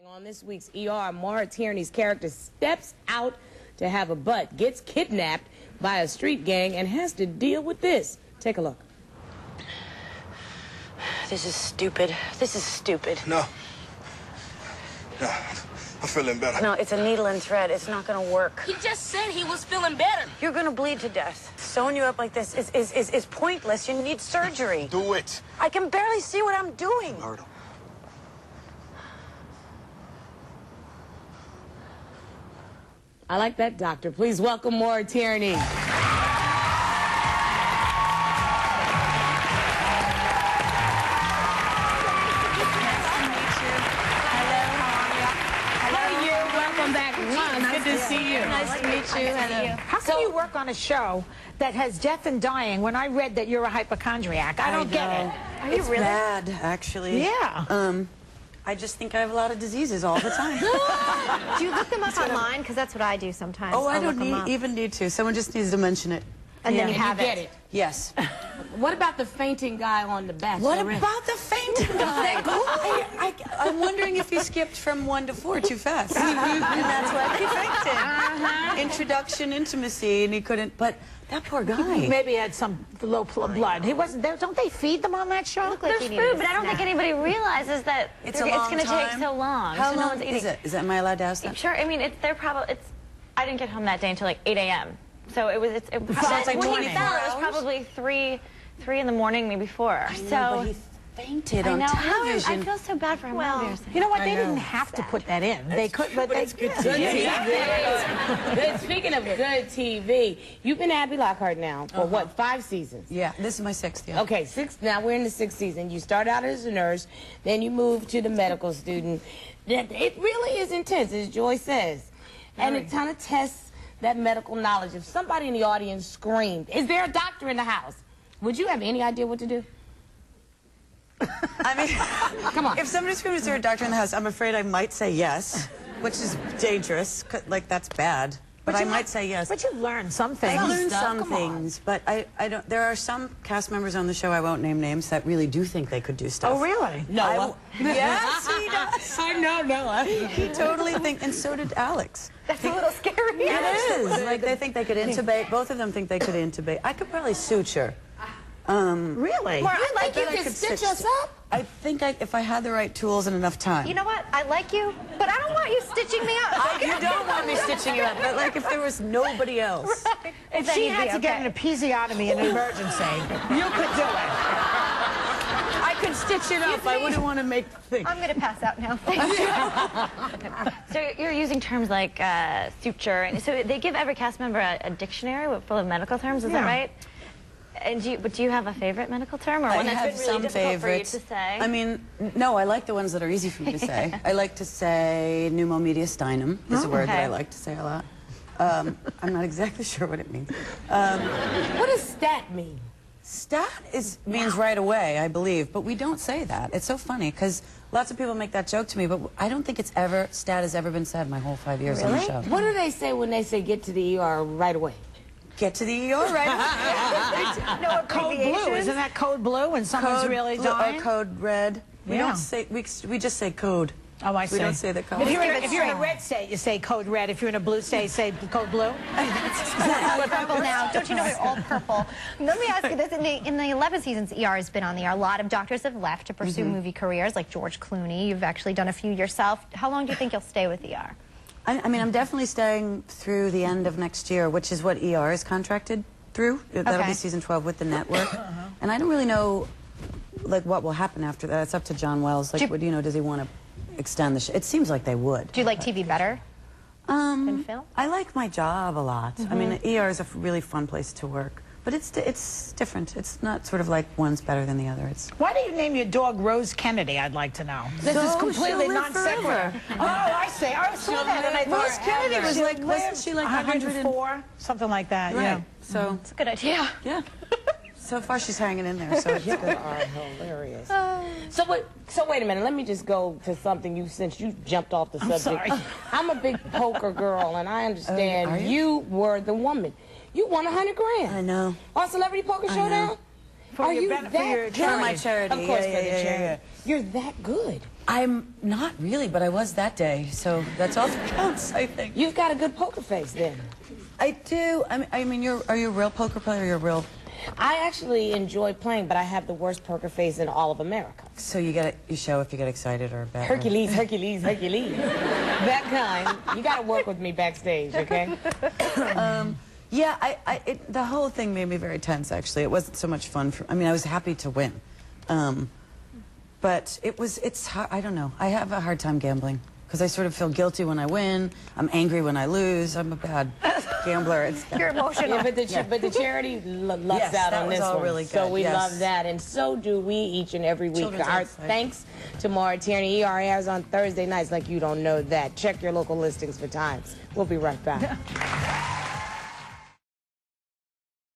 On this week's ER, Maura Tierney's character steps out to have a butt, gets kidnapped by a street gang, and has to deal with this. Take a look. This is stupid. This is stupid. No. No, I'm feeling better. No, it's a needle and thread. It's not gonna work. He just said he was feeling better. You're gonna bleed to death. Sewing you up like this is pointless. You need surgery. Do it. I can barely see what I'm doing. Myrtle. I like that, doctor. Please welcome Maura Tierney. Welcome back. Good to see you. Nice to meet you. Hello. How can you work on a show that has death and dying when I read that you're a hypochondriac? I don't get it. Are you really? Bad, actually. Yeah. I just think I have a lot of diseases all the time. Do you look them up online? Because that's what I do sometimes. Oh, I don't even need to. Someone just needs to mention it. And then you have get it. Yes. What about the fainting guy on the Bachelor? What about the fainting guy? I'm wondering if he skipped from 1 to 4 too fast. And that's why he fainted. Introduction, intimacy, and he couldn't. But that poor guy. Maybe he had some low blood. He wasn't there. Don't they feed them on that show? There's food, but I don't think anybody realizes that it's going to take so long. How so long no one's is it? Am I allowed to ask that? Sure. I mean, I didn't get home that day until like 8 a.m. So it was. Sounds like when 24 he fell, it was hours? probably 3 in the morning, maybe 4. I know, so but he fainted I on know. television. I feel so bad for him. Well, you know what? They didn't have to put that in. They could, but It's good TV. Good. Speaking of good TV, you've been Abby Lockhart now for what, 5 seasons? Yeah, this is my 6th. Yeah. Okay, 6. Now we're in the 6th season. You start out as a nurse, then you move to the medical student. It really is intense, as Joy says, and it kind of tests that medical knowledge. If somebody in the audience screamed, "Is there a doctor in the house?" Would you have any idea what to do? I mean, Come on. If somebody screams, "Is there a doctor in the house?" I'm afraid I might say yes, which is dangerous. Like, that's bad. But I might say yes. But you learn some things. I learned some things, but I don't. There are some cast members on the show, I won't name names, that really do think they could do stuff. Oh, really? No. Yes, he does. I know, Noah. He totally thinks, and so did Alex. That's a little scary. It is. Like, they think they could intubate. Both of them think they could intubate. I could probably suture. Really? Maura, I like you. You can stitch us up? I think if I had the right tools and enough time. You know what? I like you, but I don't want you stitching me up. You don't want me stitching you up, but like if there was nobody else. Right. If she had to get an episiotomy in an emergency, you could do it. I could stitch it up. I wouldn't want to make the thing. I'm going to pass out now. So you're using terms like suture. And so they give every cast member a dictionary full of medical terms, is that right? And do you have a favorite medical term, or one that's been really difficult for you to say? I mean, no, I like the ones that are easy for me to say. I like to say pneumomediastinum is a word that I like to say a lot. I'm not exactly sure what it means. What does stat mean? Stat means right away, I believe, but we don't say that. It's so funny because lots of people make that joke to me, but I don't think stat has ever been said my whole 5 years on the show. What do they say when they say get to the ER right away? Get to the ER right away. No, code blue. Isn't that code blue when someone's really dying? Or code red. We don't say, we just say code. Oh, I see. We don't say the code. If you're in a red state, you say code red. If you're in a blue state, you say code blue. We're purple now. Don't you know we're all purple? Let me ask you this. In the 11 seasons ER has been on the air, a lot of doctors have left to pursue movie careers, like George Clooney. You've actually done a few yourself. How long do you think you'll stay with ER? I mean, I'm definitely staying through the end of next year, which is what ER is contracted through. That'll be season 12 with the network. And I don't really know, like, what will happen after that. It's up to John Wells. Like, what, you know, does he want to extend the show? It seems like they would. Do you like TV better than film? I like my job a lot. I mean, ER is a really fun place to work. But it's different. It's not sort of like one's better than the other. Why do you name your dog Rose Kennedy, I'd like to know? This is completely non sequitur. Oh, I see. I saw that and I thought Rose Kennedy was like, wasn't she like 104? Something like that, right. Yeah. So it's a good idea. Yeah. So far she's hanging in there, so it's good. You are hilarious. So wait a minute. Let me just go to something since you jumped off the subject. Sorry. I'm a big poker girl, and I understand you were the woman. You won $100 grand. I know. On Celebrity Poker Showdown? For Are your you benefit, that for your good? For my charity. Of course, Yeah, for the yeah, charity. yeah. You're that good. I'm not really, but I was that day, so that's all that counts, I think. You've got a good poker face then. I do. I mean, are you a real poker player? You're a real... I actually enjoy playing, but I have the worst poker face in all of America. So you show if you get excited or better. Hercules, Hercules, Hercules. That kind. You got to work with me backstage, okay? Yeah, the whole thing made me very tense, actually. It wasn't so much fun. I mean, I was happy to win. But it's hard. I don't know. I have a hard time gambling because I sort of feel guilty when I win. I'm angry when I lose. I'm a bad gambler. You're emotional. Yeah, but the charity lucks out on this all one. really So good, we yes. love that, and so do we each and every week. Children's Our outside. thanks to Maura Tierney. ER airs on Thursday nights like you don't know that. Check your local listings for times. We'll be right back.